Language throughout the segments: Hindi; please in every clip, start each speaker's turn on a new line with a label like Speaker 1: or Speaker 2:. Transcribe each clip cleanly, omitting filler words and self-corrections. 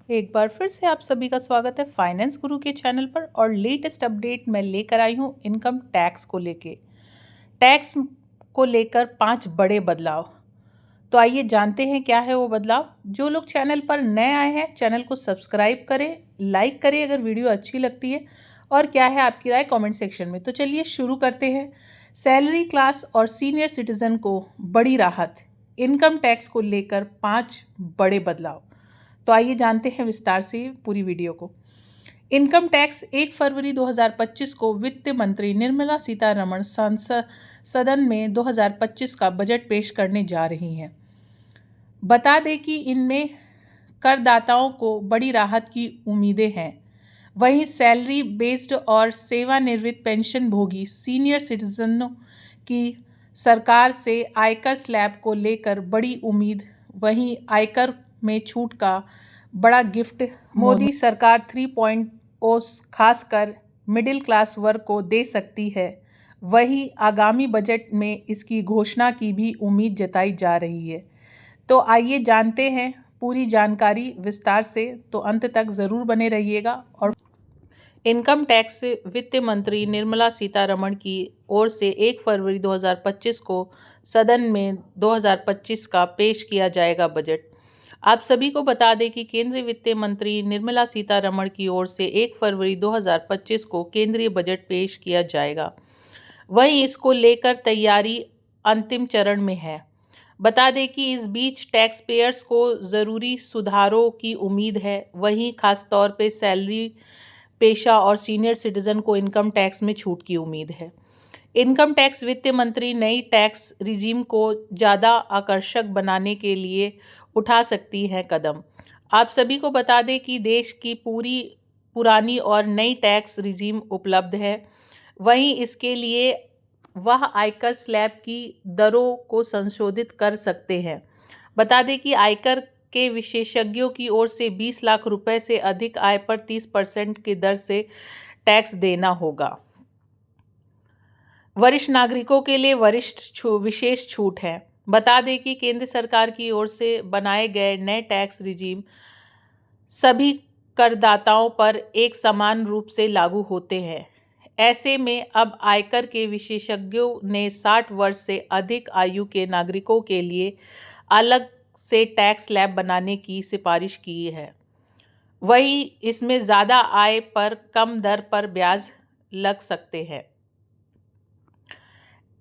Speaker 1: एक बार फिर से आप सभी का स्वागत है फाइनेंस गुरु के चैनल पर। और लेटेस्ट अपडेट मैं लेकर आई हूँ इनकम टैक्स को लेके। टैक्स को लेकर 5 बड़े बदलाव। तो आइए जानते हैं क्या है वो बदलाव। जो लोग चैनल पर नए आए हैं चैनल को सब्सक्राइब करें, लाइक करें अगर वीडियो अच्छी लगती है, और क्या है आपकी राय कमेंट सेक्शन में। तो चलिए शुरू करते हैं। सैलरी क्लास और सीनियर सिटीजन को बड़ी राहत, इनकम टैक्स को लेकर 5 बड़े बदलाव। तो आइए जानते हैं विस्तार से पूरी वीडियो को। इनकम टैक्स 1 फरवरी 2025 को वित्त मंत्री निर्मला सीतारमण सदन में 2025 का बजट पेश करने जा रही हैं। बता दें कि इनमें करदाताओं को बड़ी राहत की उम्मीदें हैं। वहीं सैलरी बेस्ड और सेवानिवृत्त पेंशन भोगी सीनियर सिटीजनों की सरकार से आयकर स्लैब को लेकर बड़ी उम्मीद। वहीं आयकर में छूट का बड़ा गिफ्ट मोदी सरकार 3.0 खासकर मिडिल क्लास वर्ग को दे सकती है। वहीं आगामी बजट में इसकी घोषणा की भी उम्मीद जताई जा रही है। तो आइए जानते हैं पूरी जानकारी विस्तार से, तो अंत तक ज़रूर बने रहिएगा। और इनकम टैक्स वित्त मंत्री निर्मला सीतारमण की ओर से 1 फरवरी 2025 को सदन में 2025 का पेश किया जाएगा बजट। आप सभी को बता दें कि केंद्रीय वित्त मंत्री निर्मला सीतारमण की ओर से 1 फरवरी 2025 को केंद्रीय बजट पेश किया जाएगा। वहीं इसको लेकर तैयारी अंतिम चरण में है। बता दें कि इस बीच टैक्स पेयर्स को ज़रूरी सुधारों की उम्मीद है। वहीं खासतौर पे सैलरी पेशा और सीनियर सिटीजन को इनकम टैक्स में छूट की उम्मीद है। इनकम टैक्स वित्त मंत्री नई टैक्स रिजीम को ज़्यादा आकर्षक बनाने के लिए उठा सकती हैं कदम। आप सभी को बता दें कि देश की पुरानी और नई टैक्स रिजीम उपलब्ध है। वहीं इसके लिए वह आयकर स्लैब की दरों को संशोधित कर सकते हैं। बता दें कि आयकर के विशेषज्ञों की ओर से 20 लाख रुपए से अधिक आय पर 30% की दर से टैक्स देना होगा। वरिष्ठ नागरिकों के लिए विशेष छूट है। बता दें कि केंद्र सरकार की ओर से बनाए गए नए टैक्स रिजीम सभी करदाताओं पर एक समान रूप से लागू होते हैं। ऐसे में अब आयकर के विशेषज्ञों ने 60 वर्ष से अधिक आयु के नागरिकों के लिए अलग से टैक्स स्लैब बनाने की सिफारिश की है। वहीं इसमें ज़्यादा आय पर कम दर पर ब्याज लग सकते हैं।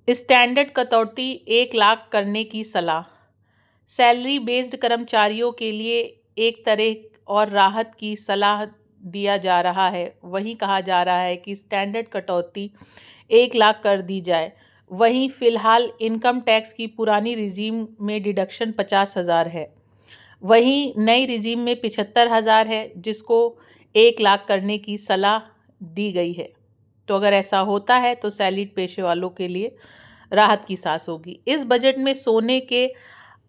Speaker 1: स्टैंडर्ड कटौती 1 लाख करने की सलाह। सैलरी बेस्ड कर्मचारियों के लिए एक तरह और राहत की सलाह दिया जा रहा है। वहीं कहा जा रहा है कि स्टैंडर्ड कटौती 1 लाख कर दी जाए। वहीं फ़िलहाल इनकम टैक्स की पुरानी रिजीम में डिडक्शन 50,000 है। वहीं नई रिजीम में 75,000 है, जिसको 1 लाख करने की सलाह दी गई है। तो अगर ऐसा होता है तो सैलरीड पेशे वालों के लिए राहत की सांस होगी। इस बजट में सोने के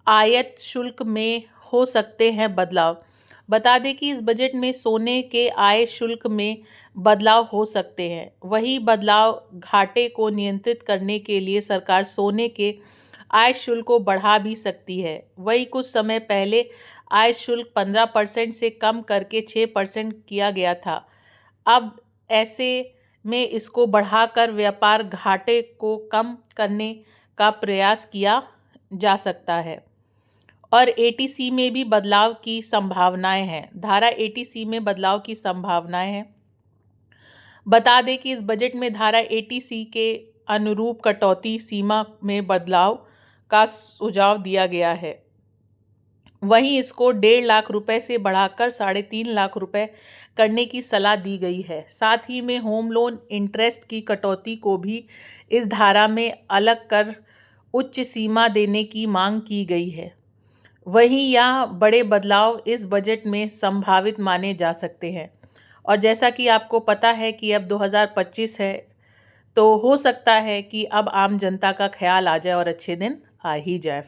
Speaker 1: आयात शुल्क में हो सकते हैं बदलाव। बता दें कि इस बजट में सोने के आय शुल्क में बदलाव हो सकते हैं। वही बदलाव घाटे को नियंत्रित करने के लिए सरकार सोने के आय शुल्क को बढ़ा भी सकती है। वही कुछ समय पहले आय शुल्क 15% से कम करके 6% किया गया था। अब ऐसे में इसको बढ़ाकर व्यापार घाटे को कम करने का प्रयास किया जा सकता है। और एटीसी में भी बदलाव की संभावनाएं हैं। धारा एटीसी में बदलाव की संभावनाएं हैं। बता दें कि इस बजट में धारा एटीसी के अनुरूप कटौती सीमा में बदलाव का सुझाव दिया गया है। वहीं इसको 1.5 लाख रुपए से बढ़ाकर 3.5 लाख रुपए करने की सलाह दी गई है। साथ ही में होम लोन इंटरेस्ट की कटौती को भी इस धारा में अलग कर उच्च सीमा देने की मांग की गई है। वहीं यह बड़े बदलाव इस बजट में संभावित माने जा सकते हैं। और जैसा कि आपको पता है कि अब 2025 है, तो हो सकता है कि अब आम जनता का ख्याल आ जाए और अच्छे दिन आ ही जाए।